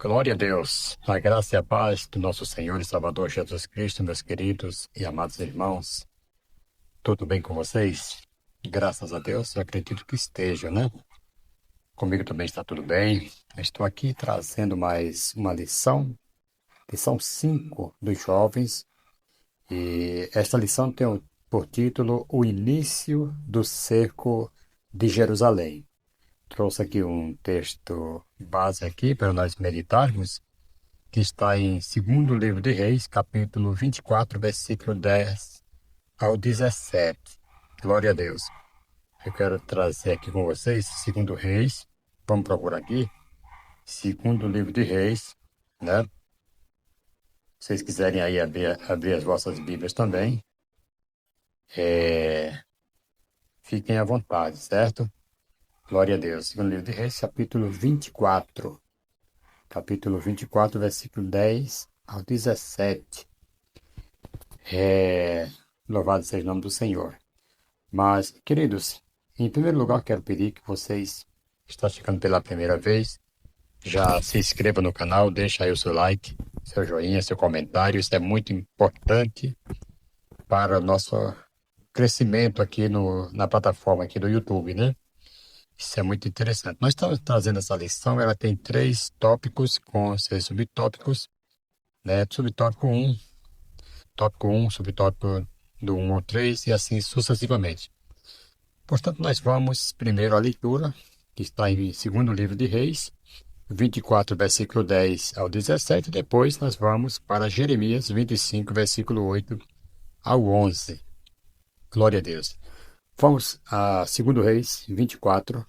Glória a Deus, a graça e a paz do nosso Senhor e Salvador Jesus Cristo, meus queridos e amados irmãos. Tudo bem com vocês? Graças a Deus, eu acredito que esteja, né? Comigo também está tudo bem. Estou aqui trazendo mais uma lição 5 dos jovens, e esta lição tem por título O Início do Cerco de Jerusalém. Trouxe aqui um texto base aqui para nós meditarmos, que está em segundo livro de Reis, capítulo 24, versículo 10 ao 17. Glória a Deus. Eu quero trazer aqui com vocês, segundo Reis, vamos procurar aqui, segundo livro de Reis, né? Se vocês quiserem aí abrir as vossas Bíblias também, fiquem à vontade, certo? Glória a Deus. Segundo livro de Reis, capítulo 24, versículo 10 ao 17. Louvado seja o nome do Senhor. Mas, queridos, em primeiro lugar, quero pedir que vocês, que estão chegando pela primeira vez, já se inscreva no canal, deixa aí o seu like, seu joinha, seu comentário. Isso é muito importante para o nosso crescimento aqui na plataforma aqui do YouTube, né? Isso é muito interessante. Nós estamos trazendo essa lição, ela tem 3 tópicos com seus subtópicos, né? Tópico um, subtópico do 1 ao 3 e assim sucessivamente. Portanto, nós vamos primeiro à leitura, que está em segundo livro de Reis, 24, versículo 10 ao 17, e depois nós vamos para Jeremias 25, versículo 8 ao 11. Glória a Deus. Vamos a segundo Reis 24,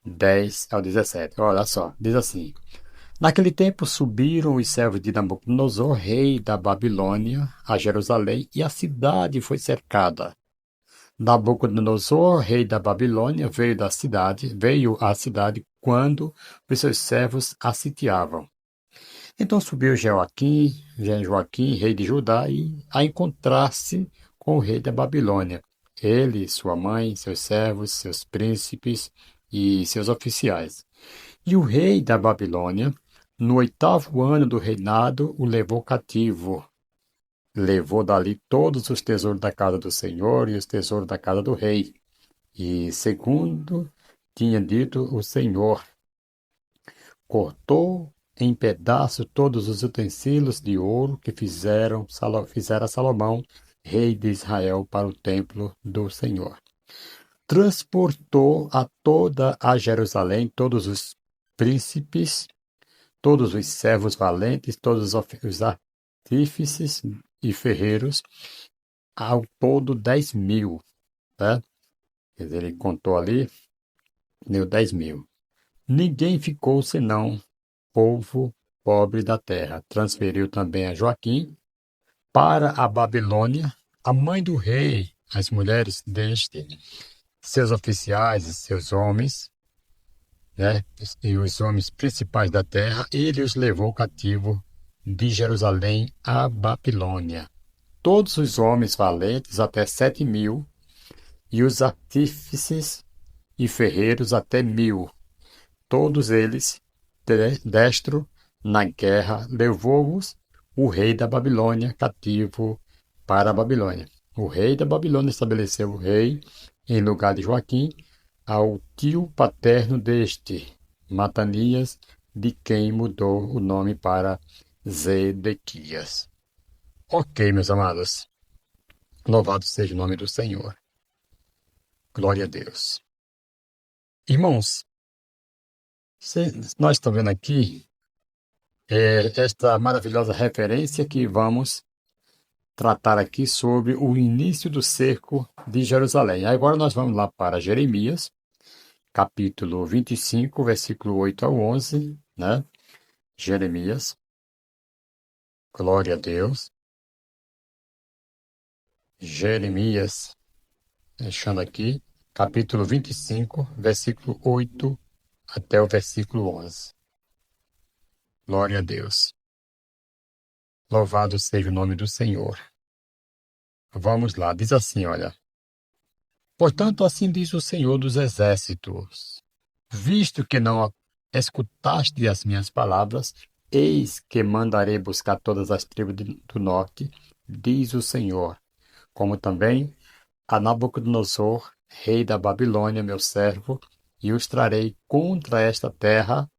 10 ao 17. Olha só, diz assim: Naquele tempo subiram os servos de Nabucodonosor, rei da Babilônia, a Jerusalém, e a cidade foi cercada. Nabucodonosor, rei da Babilônia, veio à cidade quando os seus servos a sitiavam. Então subiu Joaquim, rei de Judá, e a encontrar-se com o rei da Babilônia. Ele, sua mãe, seus servos, seus príncipes e seus oficiais. E o rei da Babilônia, no 8º ano do reinado, o levou cativo. Levou dali todos os tesouros da casa do Senhor e os tesouros da casa do rei. E, segundo tinha dito o Senhor, cortou em pedaços todos os utensílios de ouro que fizera Salomão, rei de Israel, para o templo do Senhor. Transportou a toda a Jerusalém todos os príncipes, todos os servos valentes, todos os artífices e ferreiros, ao todo 10.000, tá? Quer dizer, ele contou ali, deu 10.000. Ninguém ficou senão povo pobre da terra. Transferiu também a Joaquim para a Babilônia, a mãe do rei, as mulheres deste, seus oficiais e seus homens, né? E os homens principais da terra, ele os levou cativo de Jerusalém à Babilônia. Todos os homens valentes, até 7.000, e os artífices e ferreiros até 1.000. Todos eles, destro na guerra, levou-os o rei da Babilônia cativo para a Babilônia. O rei da Babilônia estabeleceu o rei em lugar de Joaquim, ao tio paterno deste, Matanias, de quem mudou o nome para Zedequias. Ok, meus amados. Louvado seja o nome do Senhor. Glória a Deus. Irmãos, nós estamos vendo aqui esta maravilhosa referência que vamos tratar aqui sobre o início do cerco de Jerusalém. Agora nós vamos lá para Jeremias, capítulo 25, versículo 8 ao 11, né? Jeremias. Glória a Deus. Jeremias, deixando aqui, capítulo 25, versículo 8 até o versículo 11. Glória a Deus. Louvado seja o nome do Senhor. Vamos lá, diz assim, olha. Portanto, assim diz o Senhor dos Exércitos, visto que não escutaste as minhas palavras, eis que mandarei buscar todas as tribos do norte, diz o Senhor, como também a Nabucodonosor, rei da Babilônia, meu servo, e os trarei contra esta terra,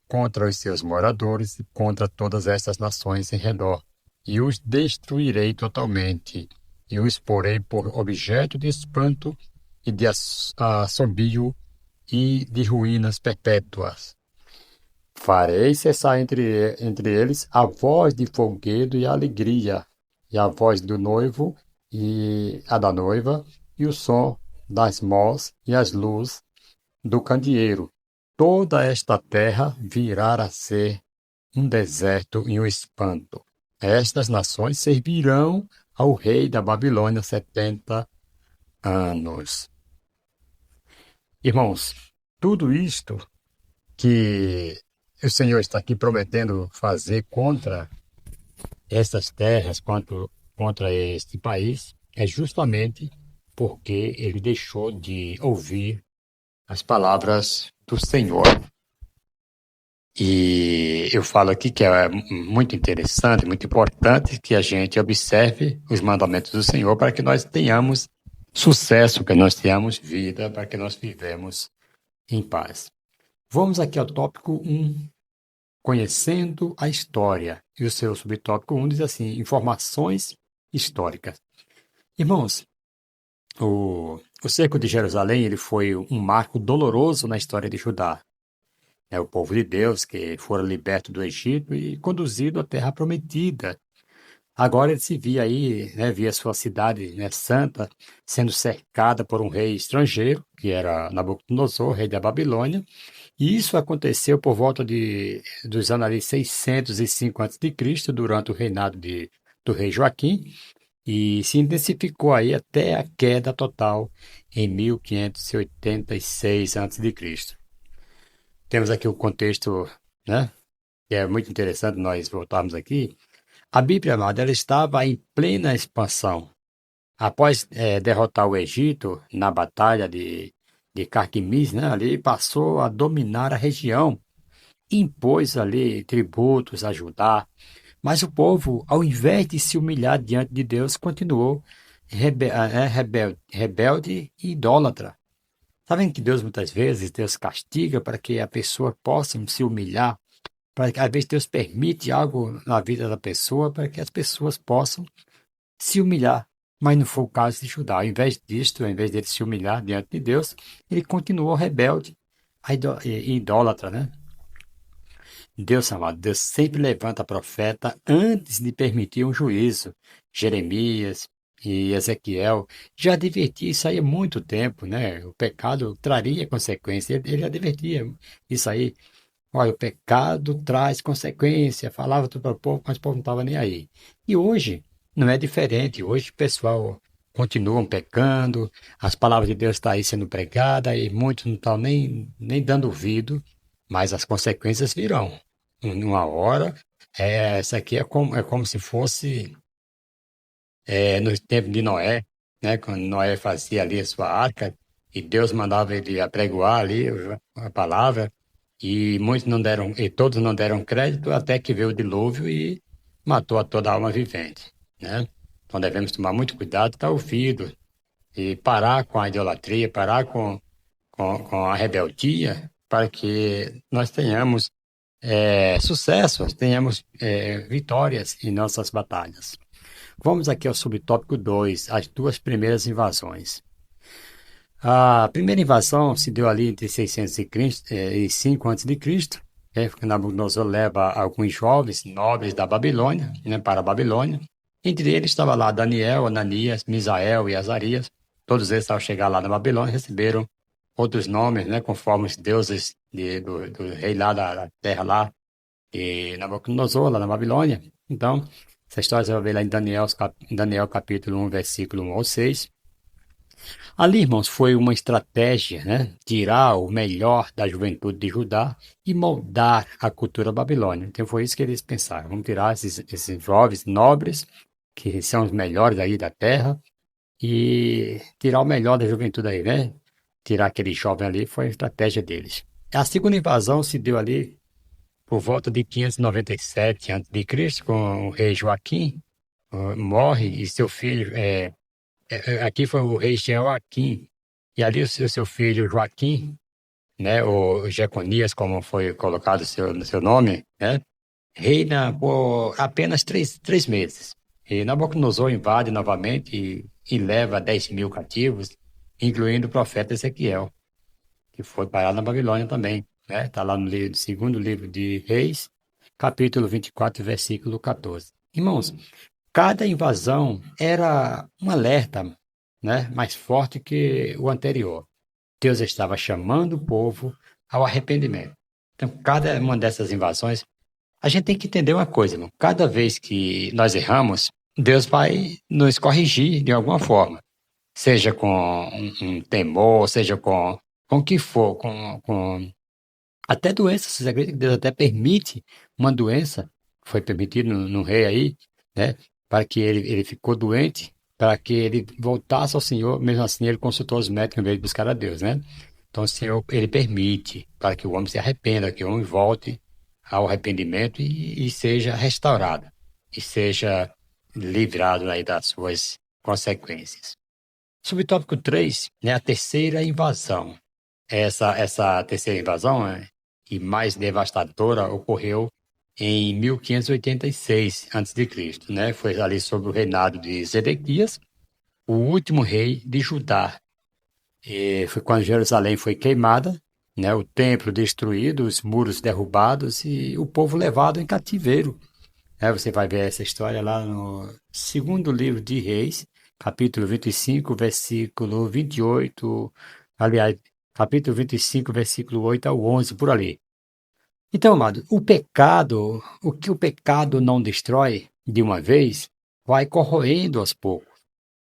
contra os seus moradores e contra todas estas nações em redor, e os destruirei totalmente, e os porei por objeto de espanto e de assobio e de ruínas perpétuas. Farei cessar entre eles a voz de folguedo e alegria, e a voz do noivo e a da noiva, e o som das mós e as luzes do candeeiro. Toda esta terra virá a ser um deserto e um espanto. Estas nações servirão ao rei da Babilônia 70 anos. Irmãos, tudo isto que o Senhor está aqui prometendo fazer contra essas terras, contra este país, é justamente porque ele deixou de ouvir as palavras do Senhor. E eu falo aqui que é muito interessante, muito importante que a gente observe os mandamentos do Senhor para que nós tenhamos sucesso, que nós tenhamos vida, para que nós vivemos em paz. Vamos aqui ao tópico 1, conhecendo a história. E o seu subtópico 1 diz assim, informações históricas. Irmãos, o cerco de Jerusalém ele foi um marco doloroso na história de Judá. É o povo de Deus que fora liberto do Egito e conduzido à terra prometida. Agora ele se via aí, né, via sua cidade, né, santa, sendo cercada por um rei estrangeiro, que era Nabucodonosor, rei da Babilônia. E isso aconteceu por volta dos anos ali 605 a.C., durante o reinado do rei Joaquim, e se intensificou aí até a queda total em 1586 a.C. Temos aqui o contexto, né, que é muito interessante nós voltarmos aqui. A Bíblia, amada, ela estava em plena expansão. Após derrotar o Egito na batalha de Carquemis, né, ali passou a dominar a região, impôs ali tributos a Judá, mas o povo, ao invés de se humilhar diante de Deus, continuou rebelde e idólatra. Sabem que Deus muitas vezes Deus castiga para que a pessoa possa se humilhar, para que às vezes Deus permite algo na vida da pessoa para que as pessoas possam se humilhar. Mas não foi o caso de Judá. Ao invés disto, ao invés dele se humilhar diante de Deus, ele continuou rebelde e idólatra, né? Deus, amado, Deus sempre levanta profeta antes de permitir um juízo. Jeremias e Ezequiel já advertia isso aí há muito tempo, né? O pecado traria consequência. Ele advertia isso aí. Olha, o pecado traz consequência. Falava tudo para o povo, mas o povo não estava nem aí. E hoje não é diferente. Hoje o pessoal continuam pecando, as palavras de Deus estão aí sendo pregadas e muitos não estão nem dando ouvido, mas as consequências virão. Numa hora, essa aqui é como se fosse no tempo de Noé, né? Quando Noé fazia ali a sua arca e Deus mandava ele apregoar ali a palavra e muitos não deram, e todos não deram crédito até que veio o dilúvio e matou a toda a alma vivente, né? Então devemos tomar muito cuidado, estar ouvindo e parar com a idolatria, parar com a rebeldia, para que nós tenhamos sucessos, tenhamos vitórias em nossas batalhas. Vamos aqui ao subtópico 2, as duas primeiras invasões. A primeira invasão se deu ali entre 605 a.C., porque Nabucodonosor leva alguns jovens nobres da Babilônia, né, para a Babilônia. Entre eles estava lá Daniel, Ananias, Misael e Azarias. Todos eles, ao chegar lá na Babilônia, receberam outros nomes, né, conforme os deuses do rei lá da terra lá, e Nabucodonosor, lá na Babilônia. Então, essa história você vai ver lá em Daniel capítulo 1, versículo 1 ao 6. Ali, irmãos, foi uma estratégia, né? Tirar o melhor da juventude de Judá e moldar a cultura babilônica. Então foi isso que eles pensaram. Vamos tirar esses jovens nobres, que são os melhores aí da terra, e tirar o melhor da juventude aí, né? Tirar aquele jovem ali foi a estratégia deles. A segunda invasão se deu ali por volta de 597 a.C., com o rei Joaquim, morre e seu filho, aqui foi o rei Jeoaquim, e ali o seu filho Joaquim, né, o Jeconias, como foi colocado no seu nome, né, reina por apenas três meses. E Nabucodonosor invade novamente e leva 10.000 cativos, incluindo o profeta Ezequiel, que foi parar na Babilônia também. Está lá no segundo livro de Reis, capítulo 24, versículo 14. Irmãos, cada invasão era um alerta, né, mais forte que o anterior. Deus estava chamando o povo ao arrependimento. Então, cada uma dessas invasões, a gente tem que entender uma coisa, irmão. Cada vez que nós erramos, Deus vai nos corrigir de alguma forma. Seja com um temor, seja com o que for, com até doença. Você acredita que Deus até permite uma doença? Foi permitido no rei aí, né? Para que ele ficou doente, para que ele voltasse ao Senhor. Mesmo assim, ele consultou os médicos em vez de buscar a Deus, né? Então, o Senhor, ele permite para que o homem se arrependa, que o homem volte ao arrependimento e seja restaurado, e seja livrado aí das suas consequências. Subtópico 3, né, a terceira invasão. Essa terceira invasão, e mais devastadora, ocorreu em 1586 a.C., né? Foi ali sob o reinado de Zedequias, o último rei de Judá. E foi quando Jerusalém foi queimada, né? O templo destruído, os muros derrubados e o povo levado em cativeiro. Você vai ver essa história lá no segundo livro de Reis, capítulo 25, versículo 28, aliás, capítulo 25, versículo 8 ao 11, por ali. Então, amado, o que o pecado não destrói de uma vez, vai corroendo aos poucos.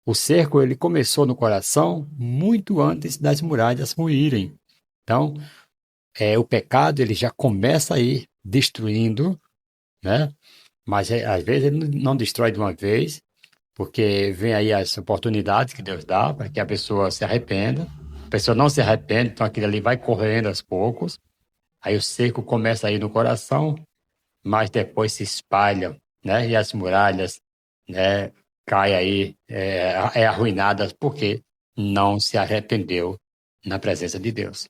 O cerco, ele começou no coração muito antes das muralhas ruírem. Então, o pecado, ele já começa aí destruindo, né? Mas às vezes ele não destrói de uma vez, porque vem aí as oportunidades que Deus dá para que a pessoa se arrependa. A pessoa não se arrepende, então aquilo ali vai correndo aos poucos. Aí o cerco começa aí no coração, mas depois se espalha, né? E as muralhas, né, caem aí, arruinadas porque não se arrependeu na presença de Deus.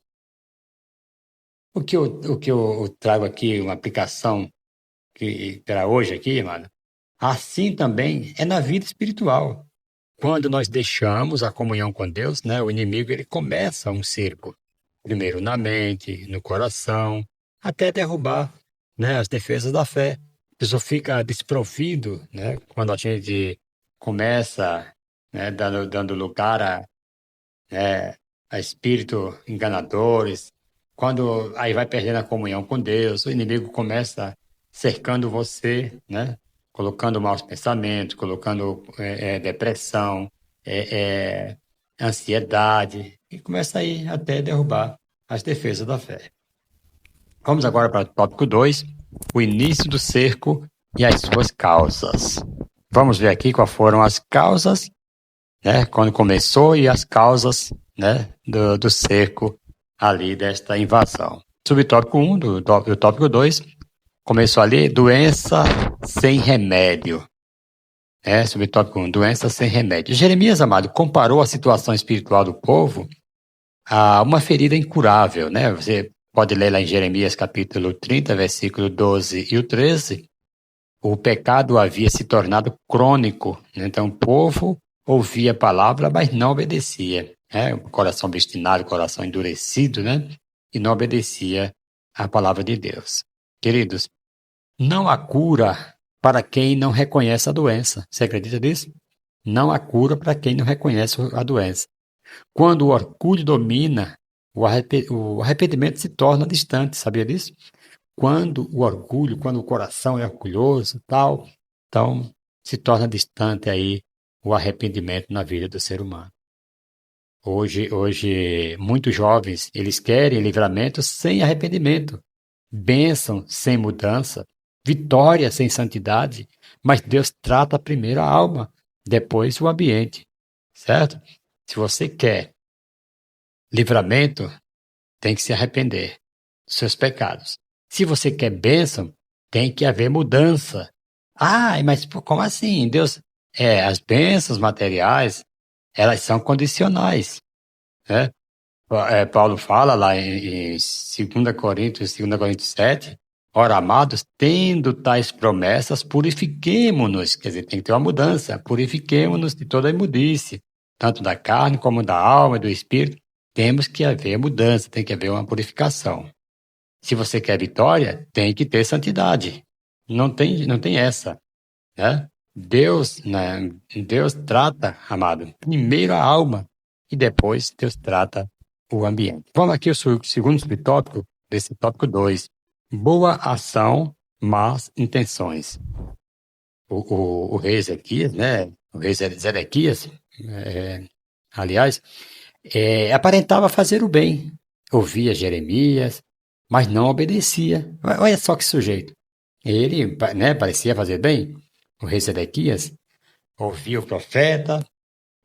O que eu trago aqui, uma aplicação que para hoje aqui, mano, assim também é na vida espiritual. Quando nós deixamos a comunhão com Deus, né, o inimigo ele começa um cerco, primeiro na mente, no coração, até derrubar, né, as defesas da fé. A pessoa fica desprovido, né, quando a gente começa, né, dando lugar a espírito enganadores. Quando aí vai perdendo a comunhão com Deus, o inimigo começa cercando você, né? Colocando maus pensamentos, colocando depressão, é, ansiedade, e começa aí até derrubar as defesas da fé. Vamos agora para o tópico 2, o início do cerco e as suas causas. Vamos ver aqui quais foram as causas, né, quando começou, e as causas, né, do cerco ali desta invasão. Subtópico 1 do tópico 2, começou ali, doença sem remédio. Subtópico 1, doença sem remédio. Jeremias, amado, comparou a situação espiritual do povo a uma ferida incurável, né? Você pode ler lá em Jeremias capítulo 30, versículo 12 e o 13. O pecado havia se tornado crônico, né? Então o povo ouvia a palavra, mas não obedecia. O coração obstinado, o coração endurecido, né? E não obedecia à palavra de Deus. Queridos, não há cura para quem não reconhece a doença. Você acredita nisso? Não há cura para quem não reconhece a doença. Quando o orgulho domina, o arrependimento se torna distante, sabia disso? Quando o coração é orgulhoso, tal, então se torna distante aí o arrependimento na vida do ser humano. Hoje, muitos jovens, eles querem livramento sem arrependimento, bênção sem mudança, vitória sem santidade, mas Deus trata primeiro a alma, depois o ambiente, certo? Se você quer livramento, tem que se arrepender. seus pecados. Se você quer bênção, tem que haver mudança. Ah, mas como assim? Deus, as bênçãos materiais, elas são condicionais, né? Paulo fala lá em 2 Coríntios 7, ora, amados, tendo tais promessas, purifiquemo-nos, quer dizer, tem que ter uma mudança, purifiquemo-nos de toda imundice, tanto da carne como da alma e do espírito, temos que haver mudança, tem que haver uma purificação. Se você quer vitória, tem que ter santidade, não tem essa, né? Deus trata, amado, primeiro a alma e depois Deus trata o ambiente. Vamos aqui ao segundo subtópico desse tópico 2. Boa ação, más intenções. O rei Ezequias, né? O rei Zedequias, aliás, aparentava fazer o bem. Ouvia Jeremias, mas não obedecia. Olha só que sujeito. Ele, né, parecia fazer bem. O rei Zedequias ouvia o profeta,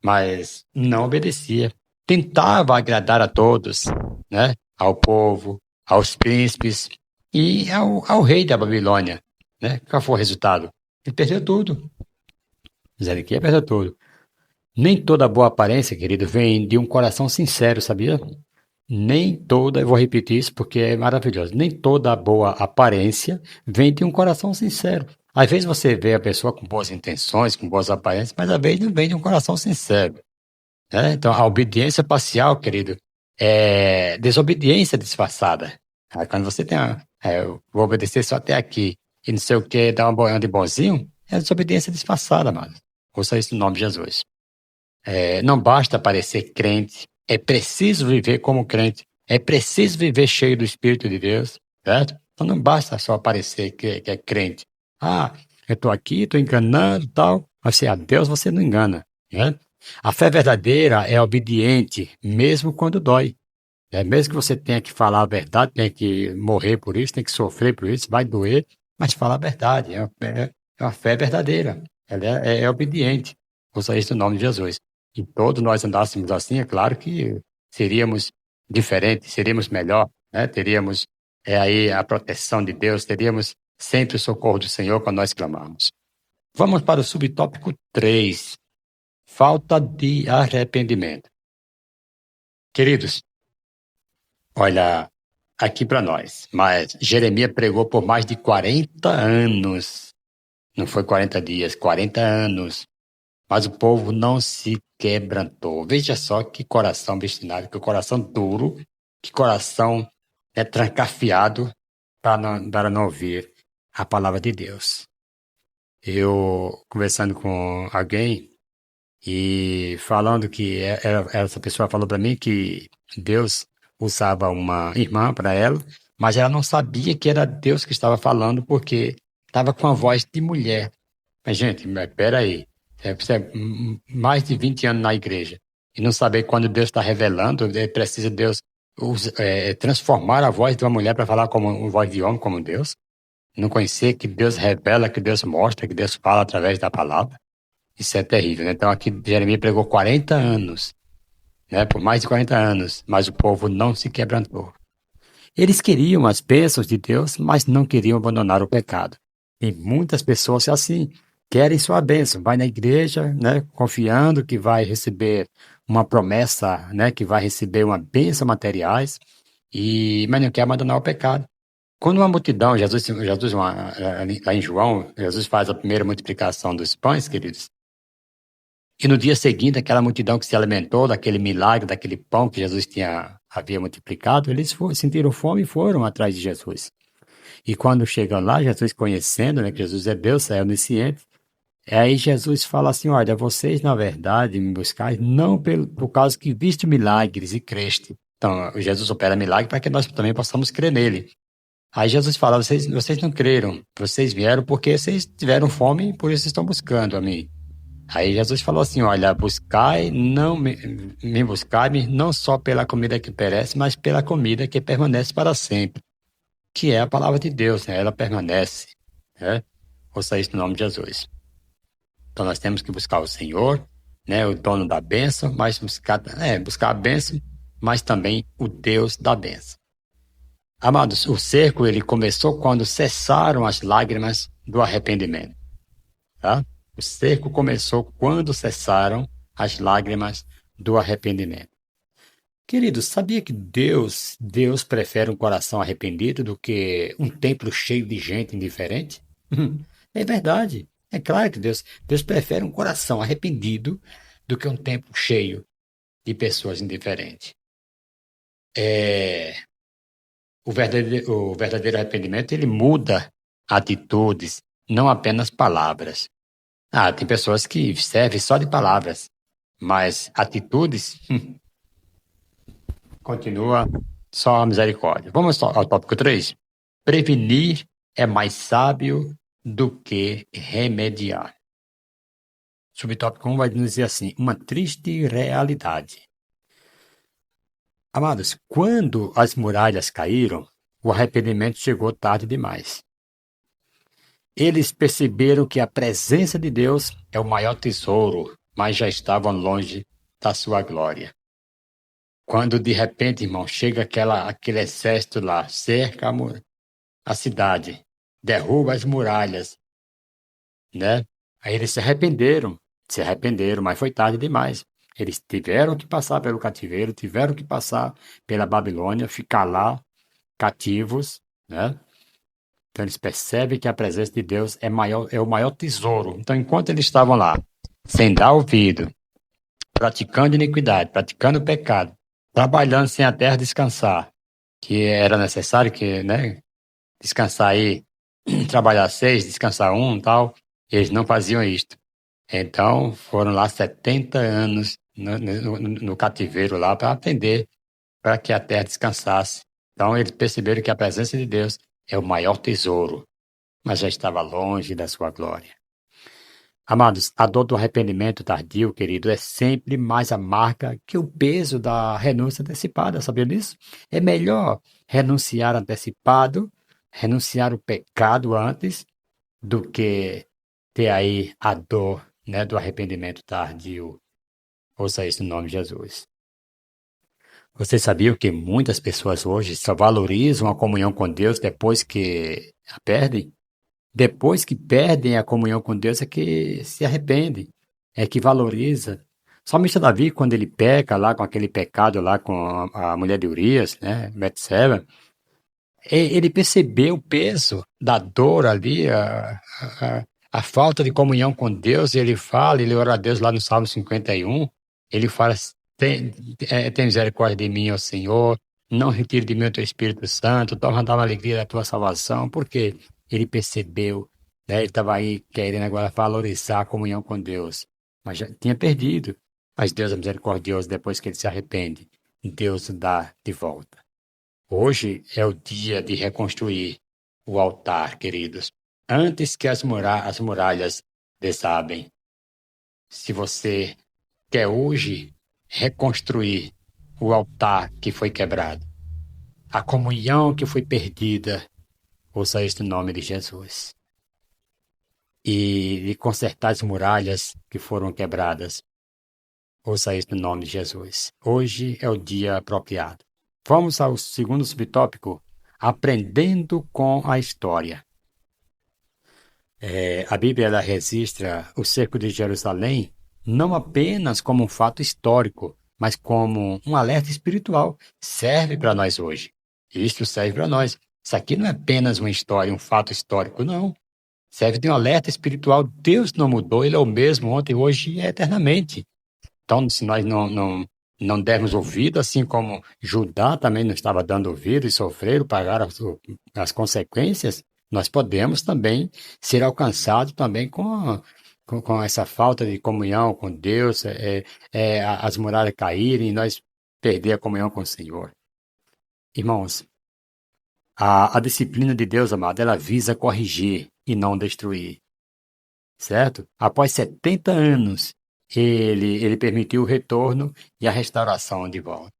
mas não obedecia. Tentava agradar a todos, né? Ao povo, aos príncipes e ao rei da Babilônia, né? Qual foi o resultado? Ele perdeu tudo. Zedequias perdeu tudo. Nem toda boa aparência, querido, vem de um coração sincero, sabia? Nem toda, eu vou repetir isso porque é maravilhoso, nem toda boa aparência vem de um coração sincero. Às vezes você vê a pessoa com boas intenções, com boas aparências, mas às vezes não vem de um coração sincero, né? Então, a obediência parcial, querido, é desobediência disfarçada. Aí, quando você tem eu vou obedecer só até aqui e não sei o que, dar uma boiada de bonzinho, é desobediência disfarçada, mano. Ouça isso no nome de Jesus. Não basta parecer crente, é preciso viver como crente, é preciso viver cheio do Espírito de Deus, certo? Então não basta só parecer que é crente. Ah, eu estou aqui, estou enganando e tal, mas se a Deus você não engana, né? A fé verdadeira é obediente, mesmo quando dói. Mesmo que você tenha que falar a verdade, tenha que morrer por isso, tenha que sofrer por isso, vai doer, mas fala a verdade. É uma fé verdadeira. Ela é obediente. Usa isso no nome de Jesus. E todos nós andássemos assim, é claro que seríamos diferentes, seríamos melhor, né? Teríamos aí a proteção de Deus, teríamos sempre o socorro do Senhor quando nós clamarmos. Vamos para o subtópico 3. Falta de arrependimento. Queridos, olha, aqui para nós, mas Jeremias pregou por mais de 40 anos. Não foi 40 dias, 40 anos. Mas o povo não se quebrantou. Veja só que coração obstinado, que coração duro, que coração trancafiado para não ouvir a palavra de Deus. Eu conversando com alguém e falando que essa pessoa falou para mim que Deus usava uma irmã para ela, mas ela não sabia que era Deus que estava falando porque estava com a voz de mulher. Mas, gente, peraí. Você mais de 20 anos na igreja e não saber quando Deus está revelando, precisa Deus transformar a voz de uma mulher para falar como uma voz de homem, como Deus. Não conhecer que Deus revela, que Deus mostra, que Deus fala através da palavra. Isso é terrível, né? Então aqui Jeremias pregou 40 anos, né? Por mais de 40 anos, mas o povo não se quebrantou. Eles queriam as bênçãos de Deus, mas não queriam abandonar o pecado. E muitas pessoas assim, querem sua bênção, vai na igreja, né, confiando que vai receber uma promessa, né, que vai receber uma bênção materiais, mas não quer abandonar o pecado. Quando uma multidão, lá em João, Jesus faz a primeira multiplicação dos pães, queridos, e no dia seguinte, aquela multidão que se alimentou daquele milagre, daquele pão que Jesus havia multiplicado, eles sentiram fome e foram atrás de Jesus. E quando chegam lá, Jesus conhecendo, né, que Jesus é Deus, é onisciente, aí Jesus fala assim, olha, vocês na verdade me buscais não por causa que viste milagres e creste. Então, Jesus opera milagre para que nós também possamos crer nele. Aí Jesus fala, vocês não creram, vocês vieram porque vocês tiveram fome e por isso estão buscando a mim. Aí Jesus falou assim, olha, buscai, não me buscai-me não só pela comida que perece, mas pela comida que permanece para sempre, que é a palavra de Deus, né? Ela permanece, né? Ouça isso no nome de Jesus. Então nós temos que buscar o Senhor, né? O dono da bênção, mas buscar a bênção, mas também o Deus da bênção. Amados, o cerco ele começou quando cessaram as lágrimas do arrependimento, tá? O cerco começou quando cessaram as lágrimas do arrependimento. Querido, sabia que Deus prefere um coração arrependido do que um templo cheio de gente indiferente? É verdade. É claro que Deus prefere um coração arrependido do que um templo cheio de pessoas indiferentes. É, o verdadeiro arrependimento, ele muda atitudes, não apenas palavras. Ah, tem pessoas que servem só de palavras, mas atitudes continua só a misericórdia. Vamos ao tópico 3. Prevenir é mais sábio do que remediar. Subtópico 1 vai nos dizer assim: uma triste realidade. Amados, quando as muralhas caíram, o arrependimento chegou tarde demais. Eles perceberam que a presença de Deus é o maior tesouro, mas já estavam longe da sua glória. Quando de repente, irmão, chega aquele exército lá, cerca a cidade, derruba as muralhas, né? Aí eles se arrependeram, mas foi tarde demais. Eles tiveram que passar pelo cativeiro, tiveram que passar pela Babilônia, ficar lá cativos, né? Então eles percebem que a presença de Deus é o maior tesouro. Então, enquanto eles estavam lá, sem dar ouvido, praticando iniquidade, praticando pecado, trabalhando sem a terra descansar, que era necessário que, né, descansar aí, trabalhar 6, descansar 1 e tal, eles não faziam isto. Então, foram lá 70 anos no cativeiro lá para aprender, para que a terra descansasse. Então, eles perceberam que a presença de Deus é o maior tesouro, mas já estava longe da sua glória. Amados, a dor do arrependimento tardio, querido, é sempre mais amarga que o peso da renúncia antecipada, sabia disso? É melhor renunciar antecipado, renunciar o pecado antes, do que ter aí a dor, né, do arrependimento tardio. Ouça isso no nome de Jesus. Você sabia que muitas pessoas hoje só valorizam a comunhão com Deus depois que a perdem? Depois que perdem a comunhão com Deus é que se arrepende, é que valoriza. O salmista Davi, quando ele peca lá com aquele pecado lá com a mulher de Urias, né, Betseba, ele percebeu o peso da dor ali, a falta de comunhão com Deus, e ele fala, ele ora a Deus lá no Salmo 51, ele fala, tem misericórdia de mim, ó Senhor, não retire de mim o teu Espírito Santo, torna a dar uma alegria da tua salvação, porque ele percebeu, né, ele estava aí querendo agora valorizar a comunhão com Deus, mas já tinha perdido. Mas Deus é misericordioso, depois que ele se arrepende, Deus dá de volta. Hoje é o dia de reconstruir o altar, queridos, antes que as muralhas desabem. Se você quer hoje reconstruir o altar que foi quebrado, a comunhão que foi perdida, ouça isso no nome de Jesus. E consertar as muralhas que foram quebradas, ouça isso no nome de Jesus. Hoje é o dia apropriado. Vamos ao segundo subtópico, aprendendo com a história. A Bíblia ela registra o cerco de Jerusalém não apenas como um fato histórico, mas como um alerta espiritual. Serve para nós hoje. Isso serve para nós. Isso aqui não é apenas uma história, um fato histórico, não. Serve de um alerta espiritual. Deus não mudou, Ele é o mesmo ontem, hoje e eternamente. Então, se nós não dermos ouvido, assim como Judá também não estava dando ouvido e sofreram, pagaram as consequências, nós podemos também ser alcançados também com essa falta de comunhão com Deus, as muralhas caírem e nós perder a comunhão com o Senhor. Irmãos, a disciplina de Deus, amado, ela visa corrigir e não destruir, certo? Após 70 anos, ele permitiu o retorno e a restauração de volta.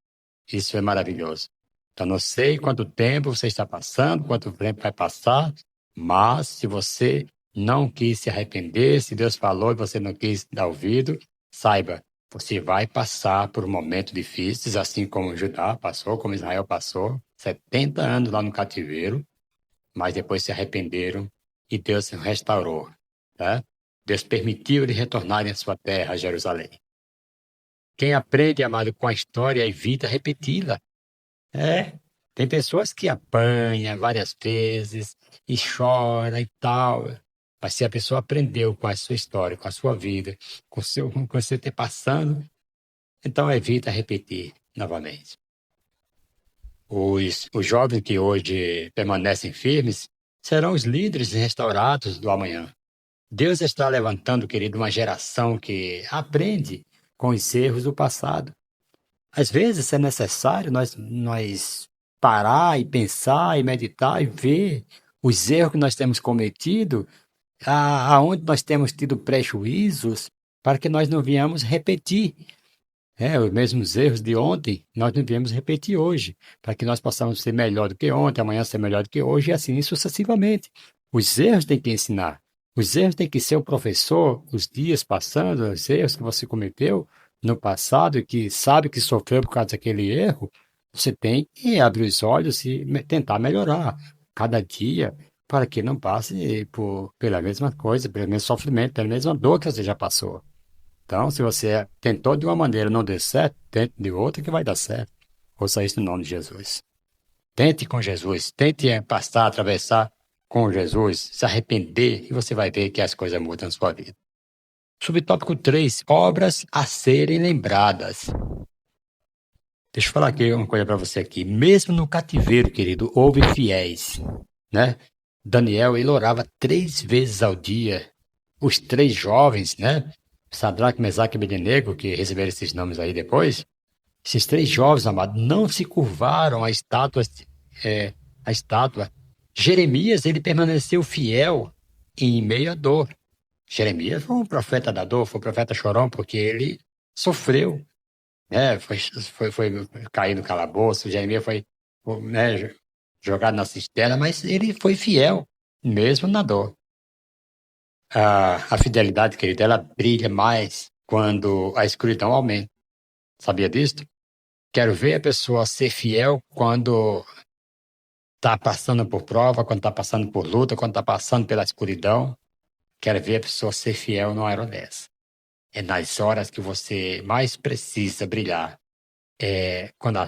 Isso é maravilhoso. Então, não sei quanto tempo você está passando, quanto tempo vai passar, mas se você não quis se arrepender, se Deus falou e você não quis dar ouvido, saiba, você vai passar por momentos difíceis, assim como Judá passou, como Israel passou, 70 anos lá no cativeiro, mas depois se arrependeram e Deus os restaurou. Tá? Deus permitiu eles retornarem à sua terra, Jerusalém. Quem aprende, amado, com a história evita repeti-la. Tem pessoas que apanham várias vezes e chora e tal. Mas se a pessoa aprendeu com a sua história, com a sua vida, com você ter passando, então evita repetir novamente. Os jovens que hoje permanecem firmes serão os líderes restaurados do amanhã. Deus está levantando, querido, uma geração que aprende com os erros do passado. Às vezes é necessário nós parar e pensar e meditar e ver os erros que nós temos cometido, aonde nós temos tido prejuízos, para que nós não venhamos repetir. Os mesmos erros de ontem, nós não viemos repetir hoje, para que nós possamos ser melhor do que ontem, amanhã ser melhor do que hoje, e assim sucessivamente. Os erros têm que ensinar. Os erros têm que ser o professor, os dias passando, os erros que você cometeu no passado e que sabe que sofreu por causa daquele erro, você tem que abrir os olhos e tentar melhorar cada dia, para que não passe pela mesma coisa, pelo mesmo sofrimento, pela mesma dor que você já passou. Então, se você tentou de uma maneira e não deu certo, tente de outra que vai dar certo. Ouça isso no nome de Jesus. Tente com Jesus, tente passar, atravessar com Jesus, se arrepender e você vai ver que as coisas mudam na sua vida. Subtópico 3, obras a serem lembradas. Deixa eu falar aqui uma coisa para você aqui. Mesmo no cativeiro, querido, houve fiéis, né? Daniel, ele orava 3 vezes ao dia. Os 3 jovens, né? Sadraque, Mesaque e Abednego, que receberam esses nomes aí depois, esses 3 jovens, amado, não se curvaram à estátua, à estátua. Jeremias, ele permaneceu fiel em meio à dor. Jeremias foi um profeta da dor, foi um profeta chorão, porque ele sofreu, né? Foi cair no calabouço, Jeremias foi, né, jogado na cisterna, mas ele foi fiel, mesmo na dor. A fidelidade, querida, ela brilha mais quando a escuridão aumenta. Sabia disso? Quero ver a pessoa ser fiel quando está passando por prova, quando está passando por luta, quando está passando pela escuridão. Quero ver a pessoa ser fiel numa hora dessa. É nas horas que você mais precisa brilhar. É quando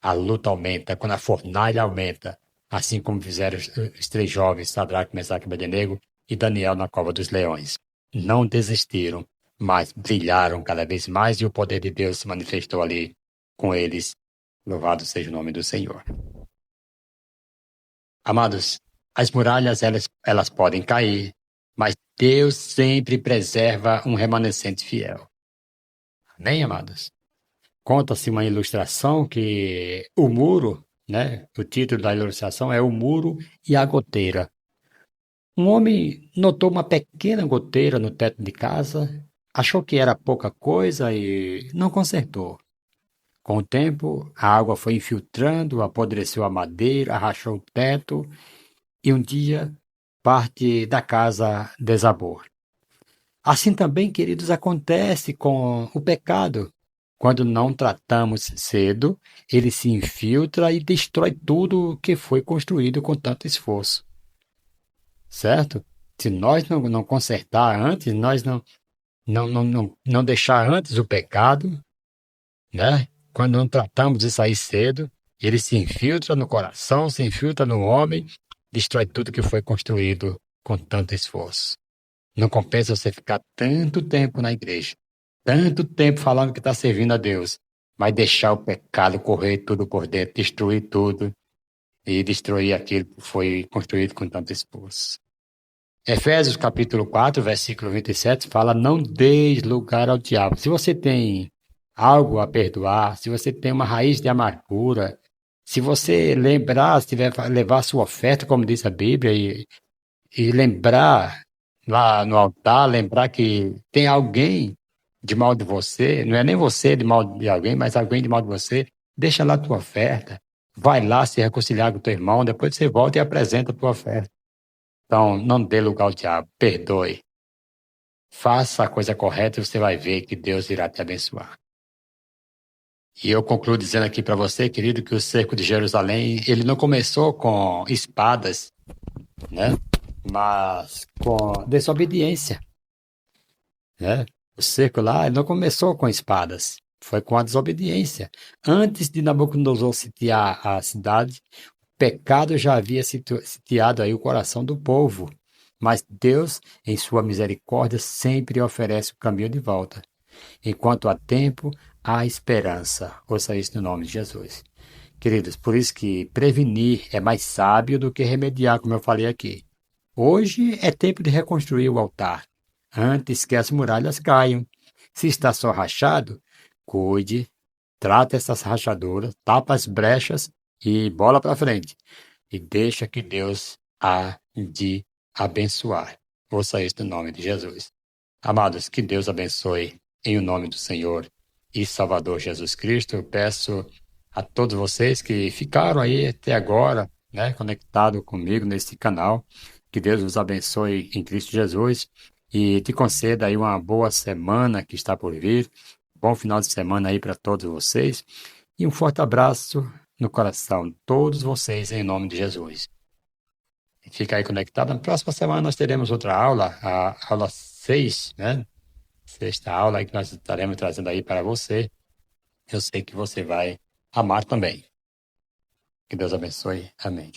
a luta aumenta, quando a fornalha aumenta, assim como fizeram os 3 jovens, Sadraque, Mesaque e Abednego, e Daniel na cova dos leões. Não desistiram, mas brilharam cada vez mais e o poder de Deus se manifestou ali com eles. Louvado seja o nome do Senhor. Amados, as muralhas elas podem cair, mas Deus sempre preserva um remanescente fiel. Amém, amados? Conta-se uma ilustração que o muro, né? O título da ilustração é O Muro e a Goteira. Um homem notou uma pequena goteira no teto de casa, achou que era pouca coisa e não consertou. Com o tempo, a água foi infiltrando, apodreceu a madeira, rachou o teto e um dia parte da casa desabou. Assim também, queridos, acontece com o pecado. Quando não tratamos cedo, ele se infiltra e destrói tudo que foi construído com tanto esforço. Certo? Se nós não consertar antes, nós não deixar antes o pecado, né? Quando não tratamos isso aí cedo, ele se infiltra no coração, se infiltra no homem, destrói tudo que foi construído com tanto esforço. Não compensa você ficar tanto tempo na igreja, tanto tempo falando que está servindo a Deus, mas deixar o pecado correr tudo por dentro, destruir tudo e destruir aquilo que foi construído com tanto esforço. Efésios capítulo 4, versículo 27 fala: não deis lugar ao diabo. Se você tem algo a perdoar, se você tem uma raiz de amargura, se você lembrar, se tiver levar sua oferta, como diz a Bíblia, e lembrar lá no altar, lembrar que tem alguém de mal de você, não é nem você de mal de alguém, mas alguém de mal de você, deixa lá a tua oferta, vai lá se reconciliar com o teu irmão, depois você volta e apresenta a tua oferta. Então, não dê lugar ao diabo, perdoe. Faça a coisa correta e você vai ver que Deus irá te abençoar. E eu concluo dizendo aqui para você, querido, que o cerco de Jerusalém, ele não começou com espadas, né? Mas com desobediência, né? O cerco lá, ele não começou com espadas, foi com a desobediência. Antes de Nabucodonosor sitiar a cidade, o pecado já havia sitiado aí o coração do povo. Mas Deus, em sua misericórdia, sempre oferece o caminho de volta. Enquanto há tempo, há esperança. Ouça isso no nome de Jesus. Queridos, por isso que prevenir é mais sábio do que remediar, como eu falei aqui. Hoje é tempo de reconstruir o altar, antes que as muralhas caiam. Se está só rachado, cuide, trata essas rachaduras, tapa as brechas e bola para frente. E deixa que Deus há de abençoar. Ouça isso no nome de Jesus. Amados, que Deus abençoe em o nome do Senhor e Salvador Jesus Cristo. Eu peço a todos vocês que ficaram aí até agora, né, conectado comigo nesse canal, que Deus os abençoe em Cristo Jesus e te conceda aí uma boa semana que está por vir. Bom final de semana aí para todos vocês e um forte abraço no coração de todos vocês em nome de Jesus. Fica aí conectado. Na próxima semana nós teremos outra aula, a aula 6, né? Sexta aula aí que nós estaremos trazendo aí para você. Eu sei que você vai amar também. Que Deus abençoe. Amém.